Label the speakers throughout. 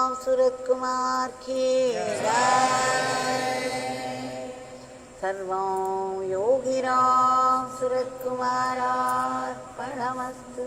Speaker 1: Ramsuratkumar ki jai. Sarvam Yogi Ramsuratkumar Arpanamastu.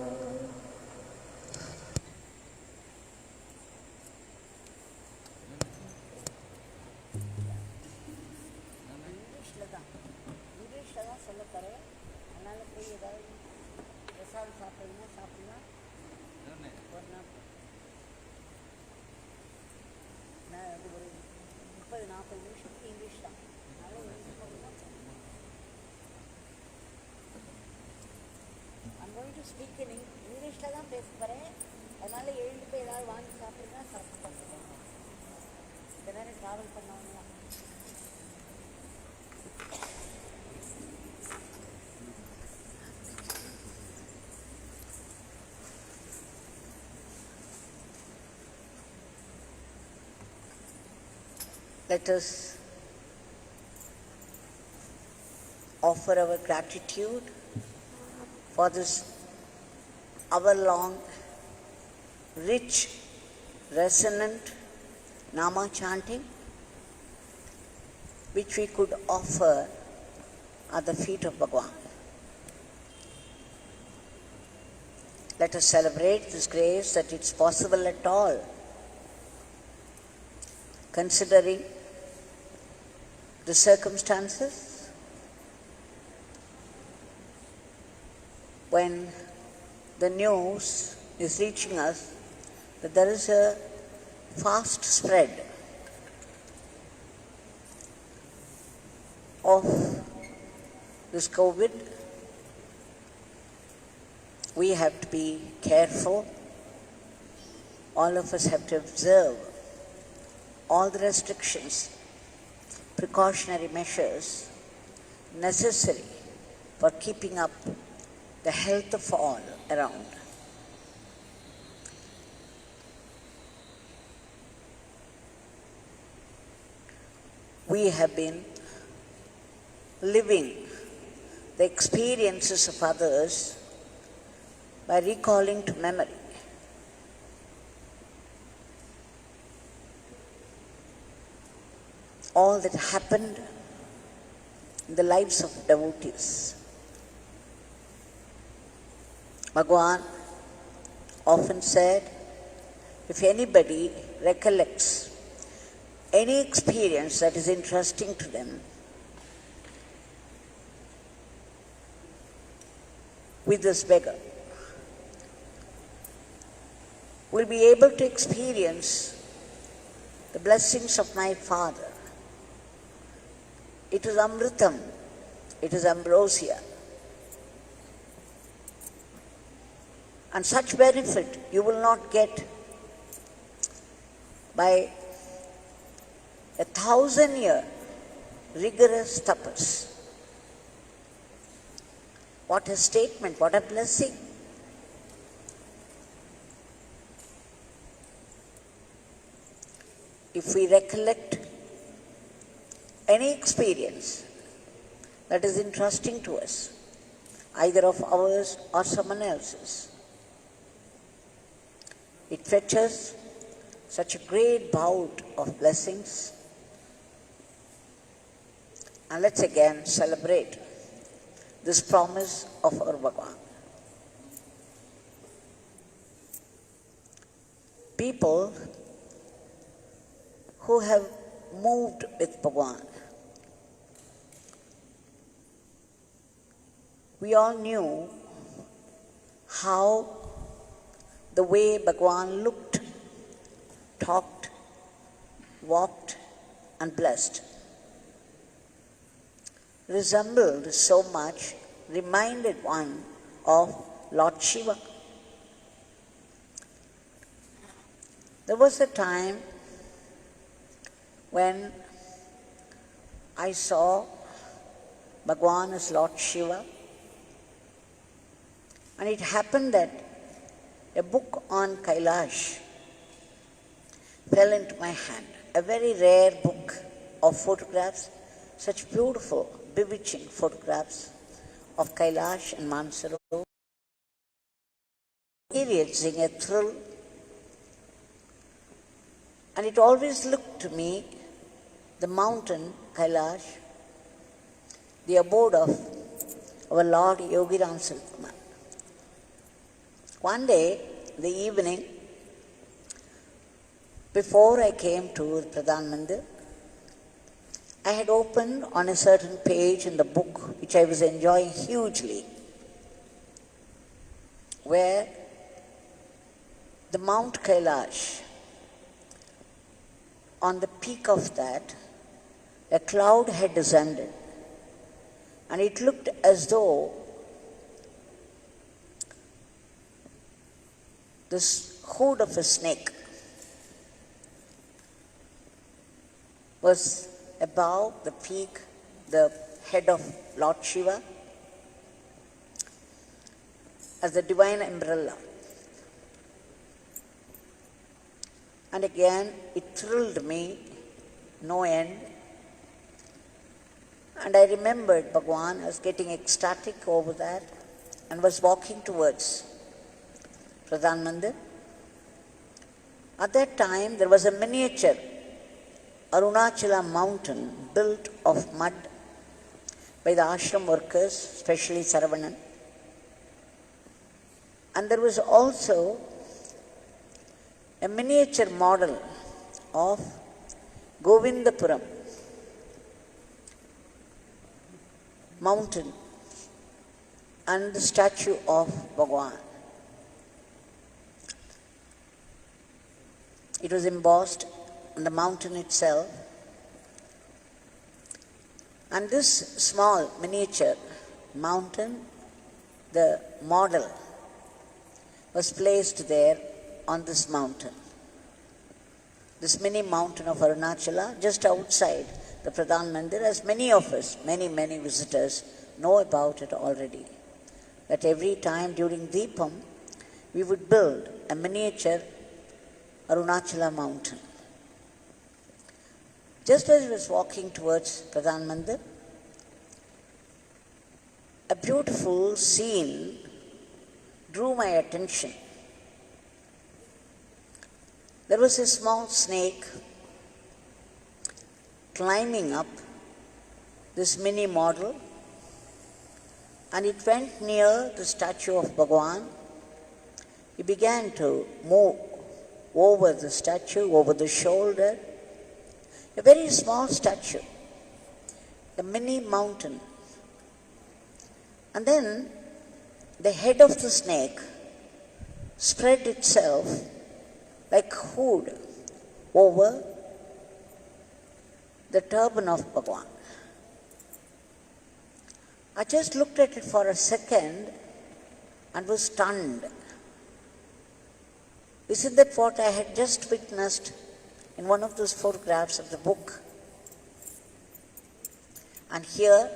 Speaker 1: I'm going to speak in English la dhaan பேச போறேன். அதனால எழுந்து போய் ஏதாவது வாங்கி சாப்பிடுங்க சாப்பிடுங்க. இதனால டிராவல் பண்ணவங்க. Let us offer our gratitude for this hour-long, rich, resonant Nama chanting, which we could offer at the feet of Bhagwan. Let us celebrate this grace that it's possible at all, considering the circumstances when the news is reaching us that there is a fast spread of this COVID. We have to be careful. All of us have to observe all the restrictions, precautionary measures necessary for keeping up the health of all around. We have been living the experiences of others by recalling to memory all that happened in the lives of devotees. Bhagwan often said, if anybody recollects any experience that is interesting to them, with this beggar, will be able to experience the blessings of my Father. It is Amrutham, it is ambrosia. And such benefit you will not get by 1,000-year rigorous tapas. What a statement, what a blessing. If we recollect any experience that is interesting to us, either of ours or someone else's, it fetches such a great bout of blessings. And let's again celebrate this promise of our Bhagwan. People who have moved with Bhagwan, we all knew how the way Bhagwan looked, talked, walked and blessed resembled so much, reminded one of Lord Shiva. There was a time when I saw Bhagwan as Lord Shiva, and it happened that a book on Kailash fell into my hand, a very rare book of photographs, such beautiful, bewitching photographs of Kailash and Mansarovar, experiencing a thrill And it always looked to me, the mountain, Kailash, the abode of our Lord Yogi Ramsuratkumar. One day, in the evening, before I came to the Pradhan Mandir, I had opened on a certain page in the book which I was enjoying hugely, where the Mount Kailash, on the peak of that, a cloud had descended, and it looked as though this hood of a snake was above the peak, the head of Lord Shiva, as the divine umbrella. And again, it thrilled me no end. And I remembered Bhagwan. I was getting ecstatic over that and was walking towards Pradhan Mandir. At that time, there was a miniature Arunachala mountain built of mud by the ashram workers, especially Saravanan. And there was also a miniature model of Govindapuram mountain and the statue of Bhagwan. It was embossed on the mountain itself. And this small miniature mountain, the model, was placed there on this mountain. This mini mountain of Arunachala, just outside the Pradhan Mandir, as many of us, many visitors know about it already. That every time during Deepam, we would build a miniature Arunachala mountain. Just as I was walking towards Pradhan Mandir, a beautiful scene drew my attention. There was a small snake climbing up this mini model, and it went near the statue of Bhagwan. He began to move over the statue, over the shoulder. A very small statue, a mini mountain. And then the head of the snake spread itself like hood over the turban of Bhagwan. I just looked at it for a second and was stunned. Isn't that what I had just witnessed in one of those photographs of the book? And here,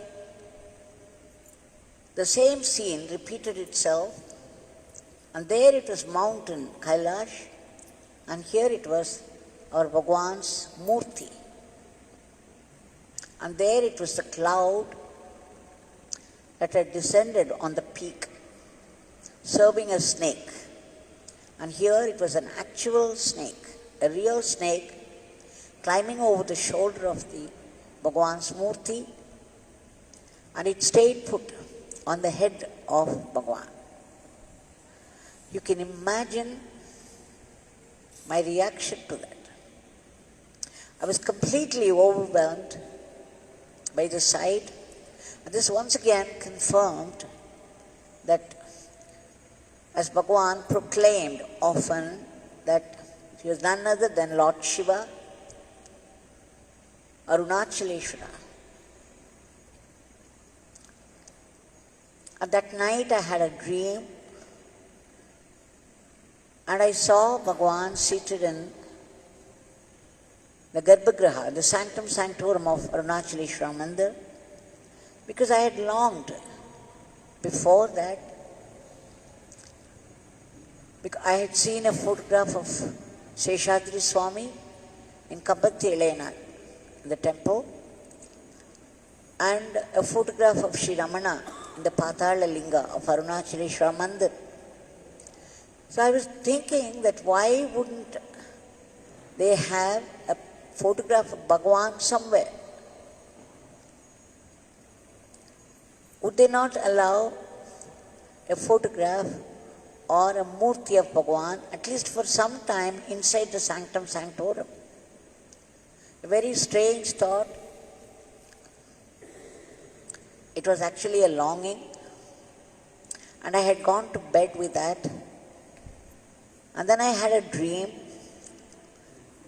Speaker 1: the same scene repeated itself, and there it was mountain Kailash, and here it was our Bhagwan's Murthy. And there it was the cloud that had descended on the peak, serving a snake. And here it was an actual snake, a real snake, climbing over the shoulder of the Bhagwan's Murthy, and it stayed put on the head of Bhagwan. You can imagine my reaction to that. I was completely overwhelmed by the sight, and this once again confirmed that, as Bhagwan proclaimed often, that he was none other than Lord Shiva, Arunachaleshwara. And that night I had a dream, and I saw Bhagwan seated in the Garbha, the Sanctum Sanctorum of Arunachaleshwara Mandir, because I had longed before that. Because I had seen a photograph of Seshadri Swami in Kabatti Elena, in the temple, and a photograph of Sri Ramana in the Pathala Linga of Arunachaleshwara Mandir. So I was thinking that why wouldn't they have a photograph of Bhagwan somewhere. Would they not allow a photograph or a Murthy of Bhagwan, at least for some time, inside the Sanctum Sanctorum? A very strange thought. It was actually a longing, and I had gone to bed with that. And then I had a dream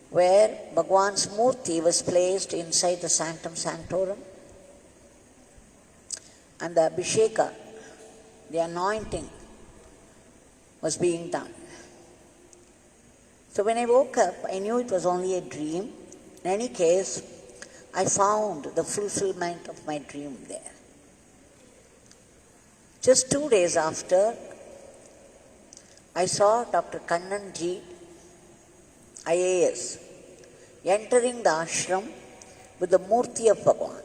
Speaker 1: where Bhagwan's Murthy was placed inside the Sanctum Sanctorum, and the abhishekam, the anointing, was being done. So when I woke up, I knew it was only a dream. In any case, I found the fulfillment of my dream there. Just 2 days after, I saw Dr. Kannanji, IAS, entering the ashram with the Murthy of Bhagwan.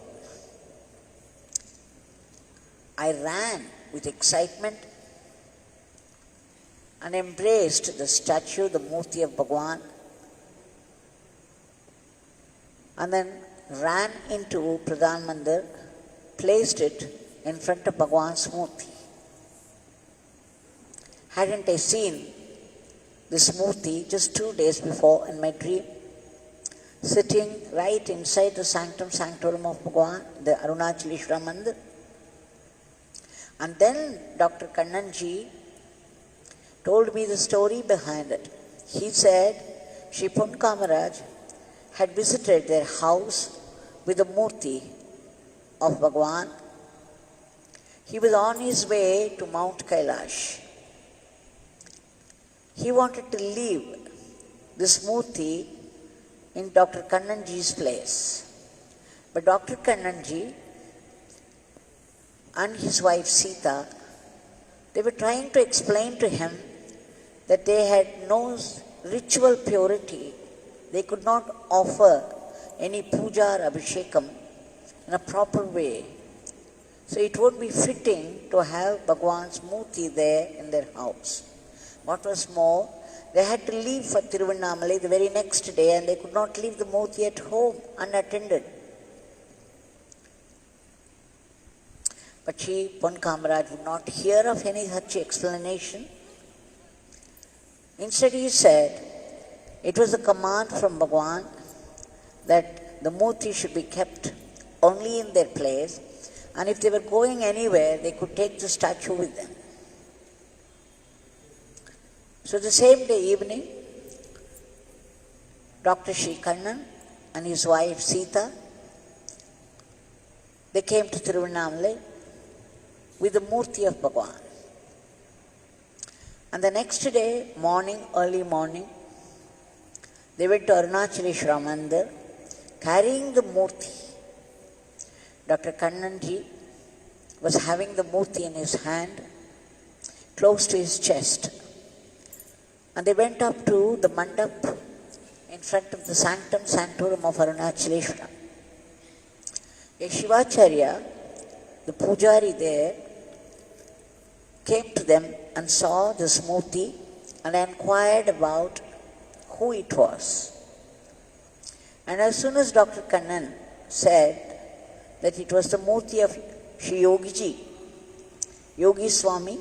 Speaker 1: I ran with excitement and embraced the statue, the Murthy of Bhagwan, and then ran into Pradhan Mandir, placed it in front of Bhagwan's Murthy. Hadn't I seen this Murthy just 2 days before in my dream, sitting right inside the Sanctum Sanctorum of Bhagwan, the Arunachaleshwara Mandir? And then Dr. Kannanji told me the story behind it. He said Shri Kamaraj had visited their house with the Murthy of Bhagwan. He was on his way to Mount Kailash. He wanted to leave this Murthy in Dr. Kannanji's place. But Dr. Kannanji and his wife Sita, they were trying to explain to him that they had no ritual purity. They could not offer any puja or abhishekam in a proper way. So it would be fitting to have Bhagwan's Murthy there in their house. What was more, they had to leave for Tiruvannamalai the very next day, and they could not leave the Murthy at home unattended. But Shri Kamaraj would not hear of any such explanation. Instead he said, it was a command from Bhagwan that the Murthy should be kept only in their place, and if they were going anywhere, they could take the statue with them. So the same day evening, Dr. Shri Kannan and his wife Sita, they came to Tiruvannamalai with the Murthy of Bhagwan. And the next day, early morning, they went to Arunachaleshwara Mandir carrying the Murthy. Dr. Kannanji was having the Murthy in his hand, close to his chest. And they went up to the mandap in front of the Sanctum Sanctorum of Arunachaleshwara. A Shivacharya, the pujari there, came to them and saw this Murthy and inquired about who it was. And as soon as Dr. Kannan said that it was the Murthy of Shri Yogiji, Yogi Swami,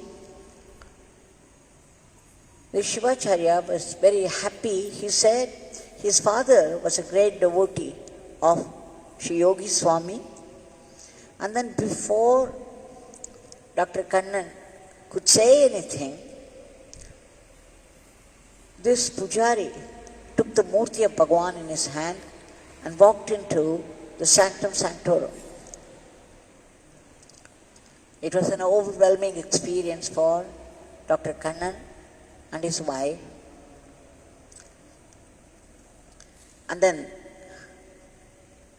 Speaker 1: the Shivacharya was very happy. He said his father was a great devotee of Shri Yogi Swami. And then before Dr. Kannan could say anything, this pujari took the Murthy of Bhagwan in his hand and walked into the Sanctum Sanctorum. It was an overwhelming experience for Dr. Kannan and his wife. And then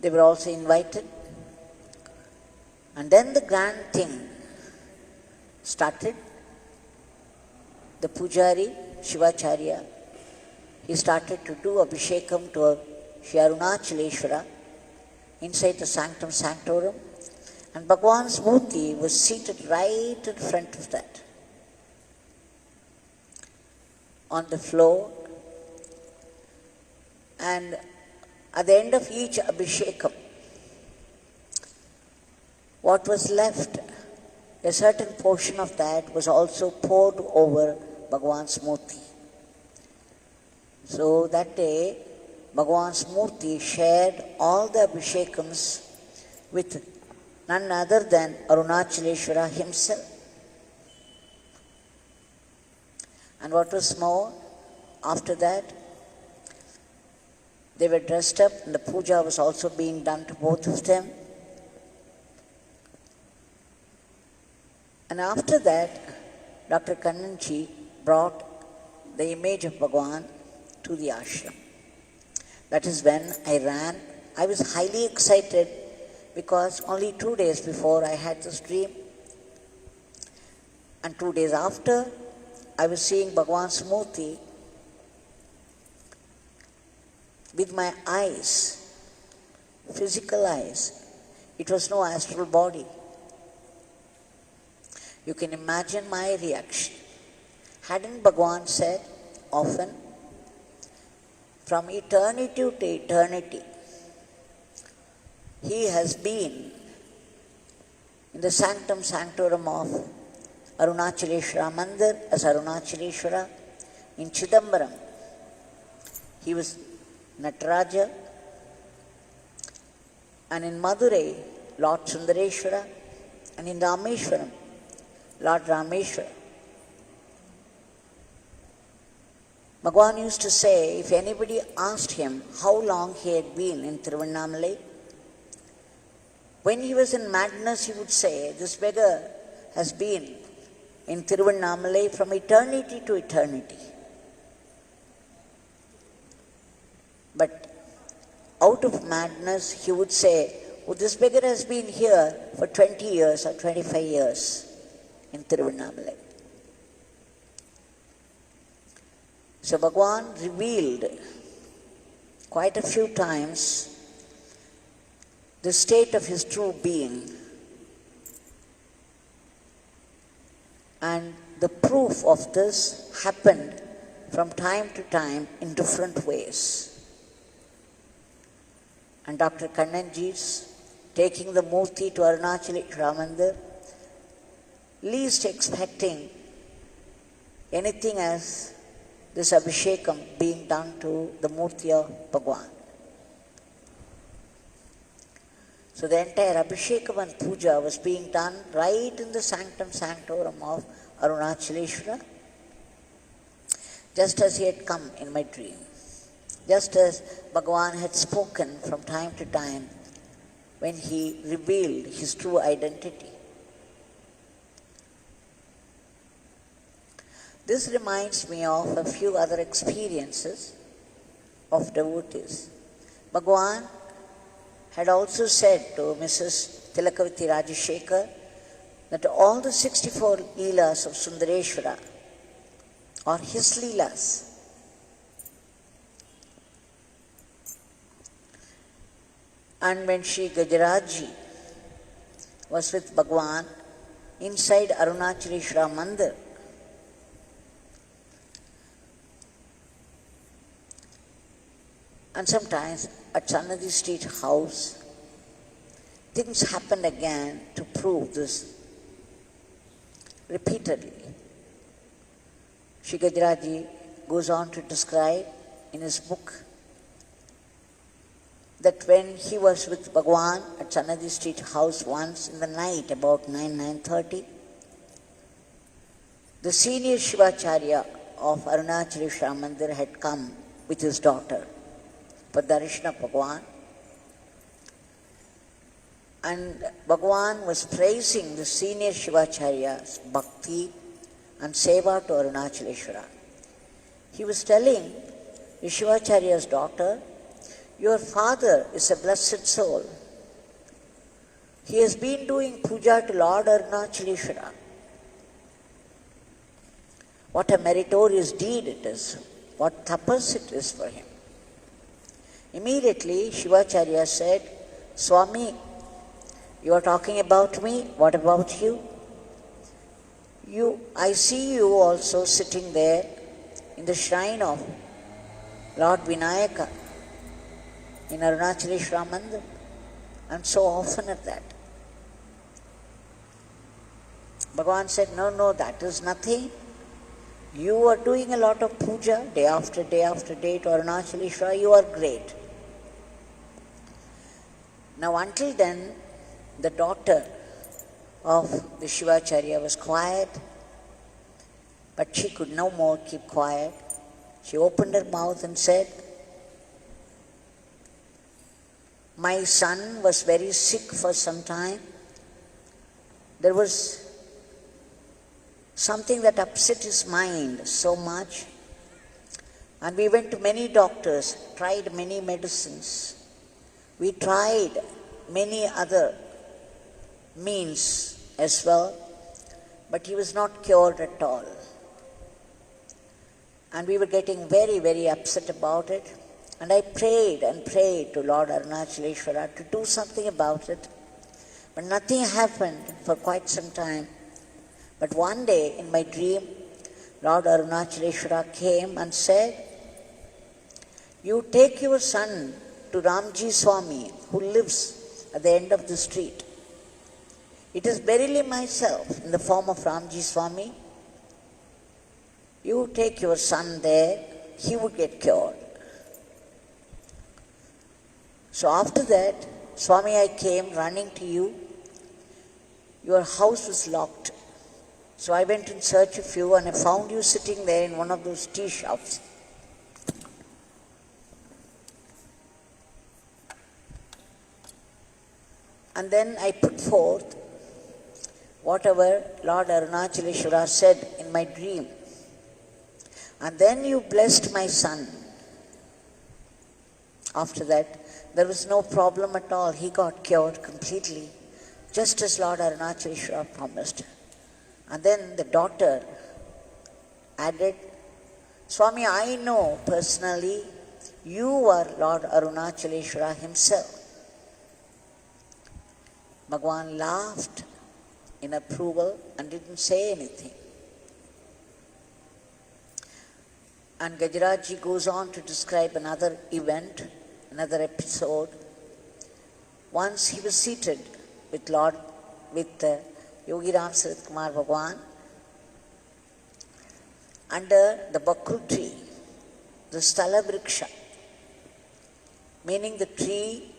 Speaker 1: they were also invited. And then the grand thing started. The pujari, Shivacharya, he started to do abhishekam to Shri Arunachaleshwara inside the Sanctum Sanctorum. And Bhagwan's Murthy was seated right in front of that. On the floor, And at the end of each abhishekam, what was left, a certain portion of that was also poured over Bhagwan's Murthy. So that day, Bhagwan's Murthy shared all the abhishekams with none other than Arunachaleshwara himself. And what was more, after that, they were dressed up and the puja was also being done to both of them. And after that, Dr. Kannanji brought the image of Bhagwan to the ashram. That is when I ran. I was highly excited because only 2 days before I had this dream. And 2 days after, I was seeing Bhagwan's Murthy with my eyes, physical eyes. It was no astral body. You can imagine my reaction. Hadn't Bhagwan said often, from eternity to eternity, he has been in the Sanctum Sanctorum of Arunachaleshwara Mandir as Arunachaleshwara. In Chidambaram, he was Nataraja. And in Madurai, Lord Sundareshwara. And in Rameshwaram, Lord Rameshwara. Bhagwan used to say, if anybody asked him how long he had been in Tiruvannamalai, when he was in madness, he would say, this beggar has been in Tiruvannamalai from eternity to eternity. But out of madness, he would say, oh, this beggar has been here for 20 years or 25 years in Tiruvannamalai. So Bhagwan revealed quite a few times the state of his true being. And the proof of this happened from time to time in different ways. And Dr. Kannanji's taking the Murthy to Arunachaleshwara Mandir, least expecting anything as this abhishekam being done to the Murthy of Bhagwan. So the entire abhishekam and puja was being done right in the Sanctum Sanctorum of Arunachaleshwara, just as he had come in my dream, just as Bhagwan had spoken from time to time when he revealed his true identity. This reminds me of a few other experiences of devotees. Bhagwan had also said to Mrs. Tilakavati Rajashekar that all the 64 Leelas of Sundareshwara are his Leelas. And when Shri Gajarajji was with Bhagwan inside Arunachaleshwara Mandir, and sometimes at Sannadhi Street House, things happened again to prove this repeatedly. Shri Gajarajji goes on to describe in his book that when he was with Bhagwan at Sannadhi Street House once in the night, about 9:30, the senior Shivacharya of Arunachaleshwara Mandir had come with his daughter for darshan of Bhagwan. And Bhagwan was praising the senior Shivacharya's bhakti and seva to Arunachaleshwara. He was telling the Shivacharya's daughter, your father is a blessed soul. He has been doing puja to Lord Arunachaleshwara. What a meritorious deed it is. What tapas it is for him. Immediately, Shivacharya said, Swami, you are talking about me, what about you? I see you also sitting there in the shrine of Lord Vinayaka, in Arunachaleshwara Mandir. I'm so often at that. Bhagavan said, no, that is nothing. You are doing a lot of puja day after day after day to Arunachaleshwara. You are great. Now until then, the daughter of the Shivacharya was quiet, but she could no more keep quiet. She opened her mouth and said, my son was very sick for some time. There was something that upset his mind so much. And we went to many doctors, tried many medicines. We tried many other means as well, but he was not cured at all. And we were getting very, very upset about it. And I prayed and prayed to Lord Arunachaleshwara to do something about it. But nothing happened for quite some time. But one day in my dream, Lord Arunachaleshwara came and said, you take your son to Ramji Swami, who lives at the end of the street. It is verily myself in the form of Ramji Swami. You take your son there, he would get cured. So after that, Swami, I came running to you. Your house was locked. So I went in search of you and I found you sitting there in one of those tea shops. And then I put forth whatever Lord Arunachaleshwara said in my dream. And then you blessed my son. After that, there was no problem at all. He got cured completely, just as Lord Arunachaleshwara promised. And then the daughter added, Swami, I know personally you are Lord Arunachaleshwara himself. Bhagwan laughed in approval and didn't say anything. And Gajarajji goes on to describe another event, another episode. Once he was seated with Yogi Ramsuratkumar Bhagwan under the Bakru tree, the Sthala Vriksha, meaning the tree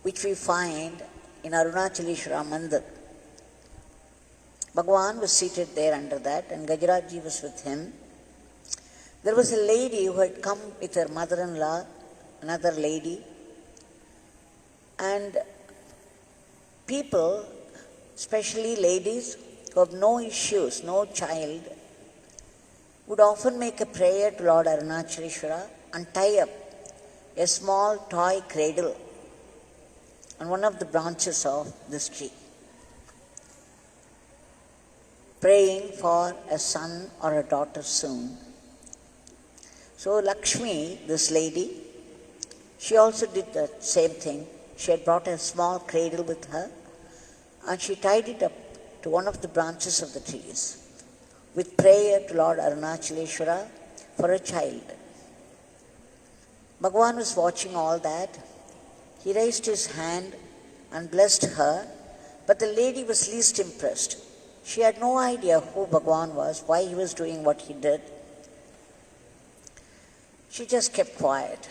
Speaker 1: which we find in Arunachaleshwara Mandir. Bhagwan was seated there under that and Gajarajji was with him. There was a lady who had come with her mother-in-law, another lady, and people, especially ladies who have no issues, no child, would often make a prayer to Lord Arunachaleshwara and tie up a small toy cradle on one of the branches of this tree, praying for a son or a daughter soon. So Lakshmi, this lady, she also did the same thing. She had brought a small cradle with her and she tied it up to one of the branches of the trees with prayer to Lord Arunachaleshwara for a child. Bhagwan was watching all that. He raised his hand and blessed her, but the lady was least impressed. She had no idea who Bhagwan was, why he was doing what he did. She just kept quiet.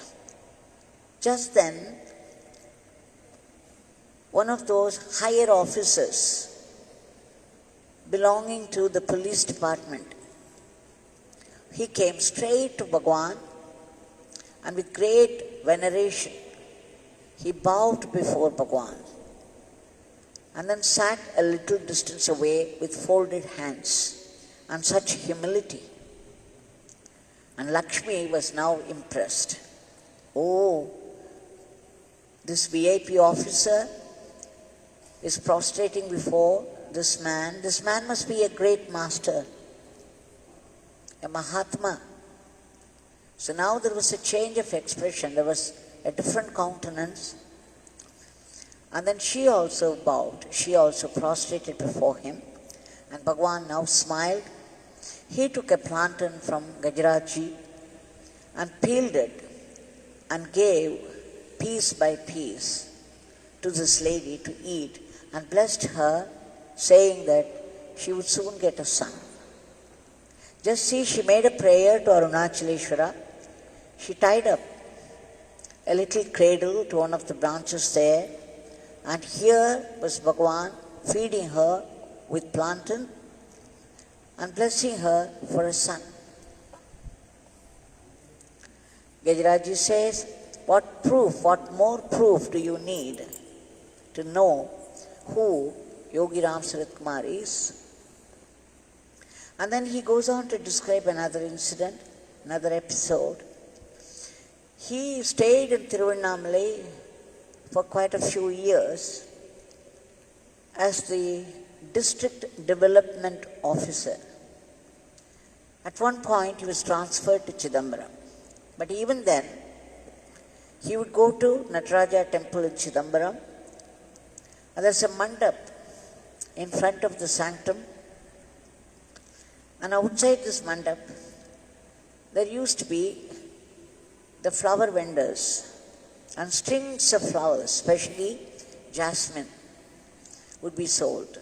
Speaker 1: Just then, one of those higher officers belonging to the police department, he came straight to Bhagwan and with great veneration, he bowed before Bhagwan and then sat a little distance away with folded hands and such humility. And Lakshmi was now impressed. Oh, this VIP officer is prostrating before this man. This man must be a great master, a Mahatma. So now there was a change of expression. There was a different countenance. And then she also bowed. She also prostrated before him. And Bhagwan now smiled. He took a plantain from Gajarajji and peeled it and gave piece by piece to this lady to eat and blessed her, saying that she would soon get a son. Just see, she made a prayer to Arunachaleshwara. She tied up a little cradle to one of the branches there, and here was Bhagwan feeding her with plantain and blessing her for a son. Gajarajji says, what proof, what more proof do you need to know who Yogi Ramsuratkumar is? And then he goes on to describe another incident, another episode. He stayed in Tiruvannamalai for quite a few years as the district development officer. At one point he was transferred to Chidambaram. But even then, he would go to Nataraja temple in Chidambaram, and there's a mandap in front of the sanctum, and outside this mandap, there used to be the flower vendors, and strings of flowers, especially jasmine, would be sold.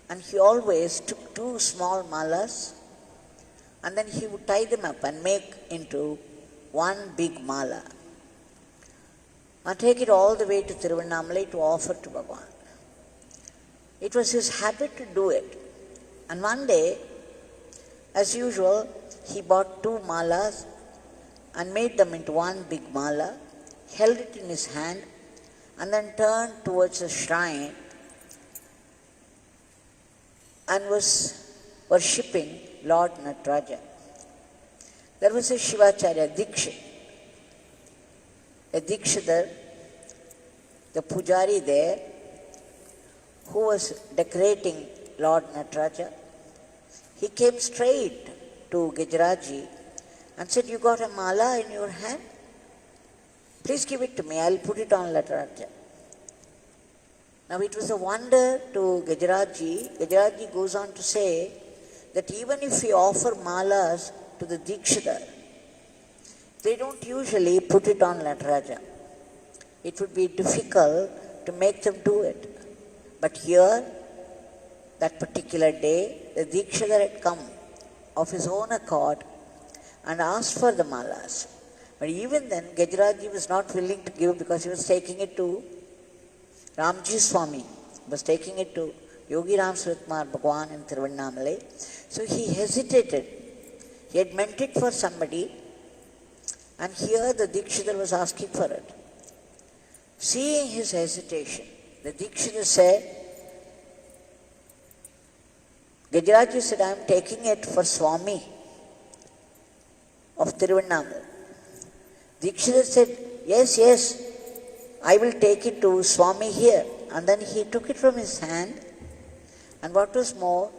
Speaker 1: And he always took 2 small malas, and then he would tie them up and make into one big mala and take it all the way to Tiruvannamalai to offer to Bhagwan. It was his habit to do it. And one day, as usual, he bought 2 malas and made them into one big mala, held it in his hand, and then turned towards the shrine and was worshipping Lord Nataraja. There was a Shivacharya, a Dikshadar, the Pujari there, who was decorating Lord Nataraja. He came straight to Gajarajji and said, you got a mala in your hand? Please give it to me, I'll put it on Nataraja. Now it was a wonder to Gajarajji. Gajarajji goes on to say that even if we offer malas to the Dikshadar, they don't usually put it on Nataraja. It would be difficult to make them do it. But here, that particular day, the Dikshadar had come of his own accord and asked for the malas. But even then, Gajarajji was not willing to give because he was taking it to Ramji Swami, was taking it to Yogi Ramsuratkumar Bhagwan in Tiruvannamalai. So he hesitated. He had meant it for somebody, and here the Dikshadar was asking for it. Seeing his hesitation, the Dikshadar said, Gajarajji said, I am taking it for Swami of Tiruvannamalai. Dikshadar said, yes, I will take it to Swami here. And then he took it from his hand, and what was more,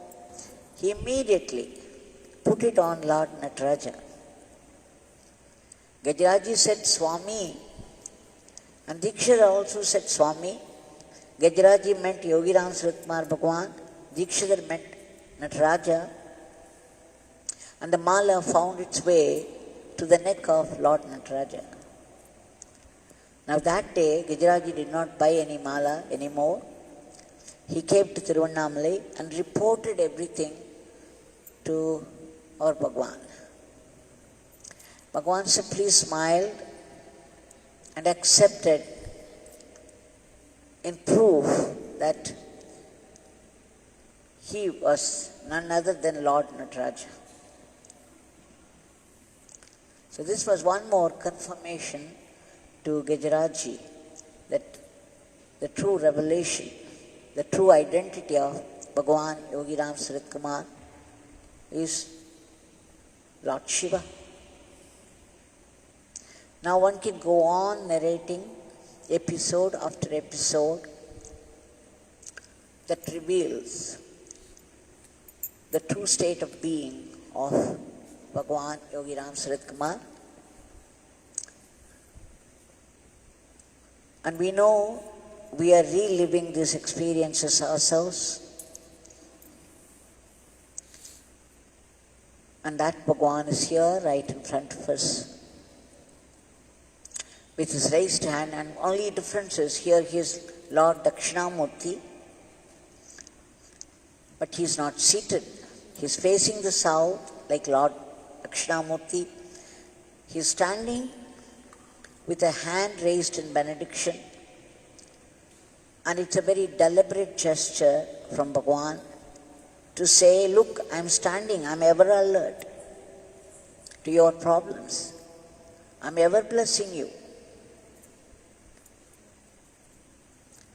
Speaker 1: he immediately put it on Lord Nataraja. Gajarajji said Swami, and Dikshadar also said Swami. Gajarajji meant Yogi Ramsuratkumar Bhagwan, Dikshadar meant Nataraja, and the mala found its way to the neck of Lord Nataraja. Now that day, Gajarajji did not buy any mala anymore. He came to Tiruvannamalai and reported everything to our Bhagwan. Bhagwan simply smiled and accepted in proof that he was none other than Lord Nataraja. So this was one more confirmation to Gajarajji that the true revelation, the true identity of Bhagwan Yogi Ramsuratkumar is Lord Shiva. Now one can go on narrating episode after episode that reveals the true state of being of Bhagwan Yogi Ramsuratkumar. And we know we are reliving these experiences ourselves. And that Bhagwan is here right in front of us. with his raised hand, and only difference is here he is Lord Dakshinamurti, but he is not seated. He is facing the south like Lord Dakshinamurti. He is standing with a hand raised in benediction, and it's a very deliberate gesture from Bhagwan to say, look, I'm standing, I'm ever alert to your problems. I'm ever blessing you.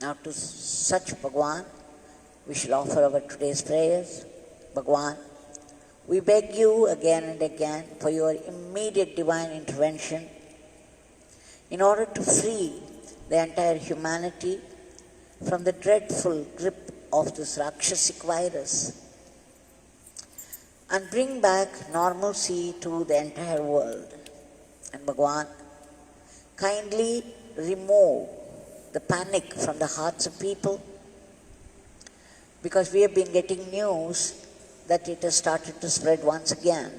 Speaker 1: Now to such Bhagwan, we shall offer our today's prayers. Bhagwan, we beg you again and again for your immediate divine intervention in order to free the entire humanity from the dreadful grip of this Rakshasic virus and bring back normalcy to the entire world. And Bhagwan, kindly remove the panic from the hearts of people, because we have been getting news that it has started to spread once again.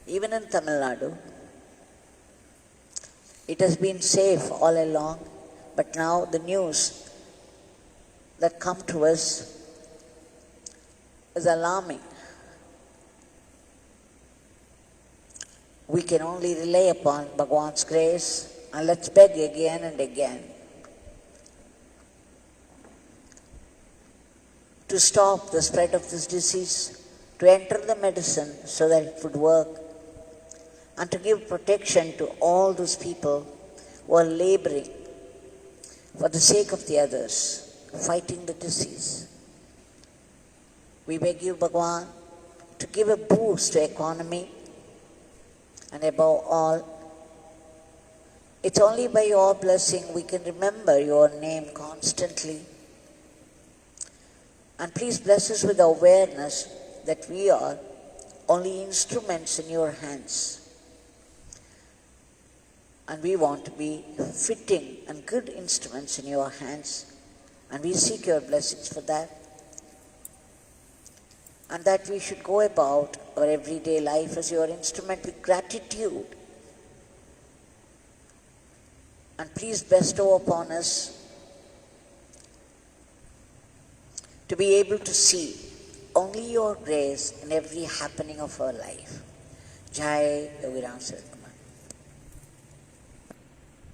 Speaker 1: Even in Tamil Nadu, it has been safe all along, but now the news that come to us is alarming. We can only rely upon Bhagwan's grace, and let's beg again and again to stop the spread of this disease, to enter the medicine so that it would work, and to give protection to all those people who are laboring for the sake of the others, fighting the disease. We beg you, Bhagwan, to give a boost to economy, and above all, it's only by your blessing we can remember your name constantly. And please bless us with the awareness that we are only instruments in your hands. And we want to be fitting and good instruments in your hands. And we seek your blessings for that. And that we should go about our everyday life as your instrument with gratitude. And please bestow upon us to be able to see only your grace in every happening of our life. Jai Yogi Ramsuratkumar.